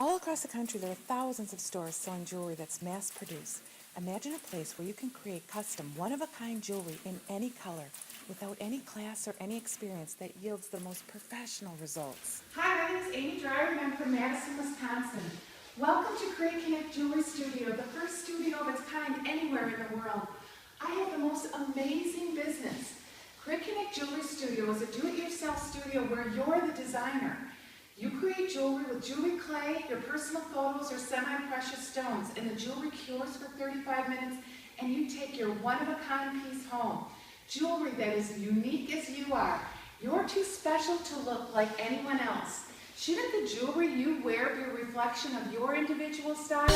All across the country, there are thousands of stores selling jewelry that's mass-produced. Imagine a place where you can create custom, one-of-a-kind jewelry in any color without any class or any experience that yields the most professional results. Hi, my name is Amy Dreyer and I'm from Madison, Wisconsin. Welcome to Create Connect Jewelry Studio, the first studio of its kind anywhere in the world. I have the most amazing business. Create Connect Jewelry Studio is a do-it-yourself studio where you're the designer. You create jewelry with jewelry clay, your personal photos, or semi-precious stones, and the jewelry cures for 35 minutes, and you take your one-of-a-kind piece home. Jewelry that is unique as you are. You're too special to look like anyone else. Shouldn't the jewelry you wear be a reflection of your individual style?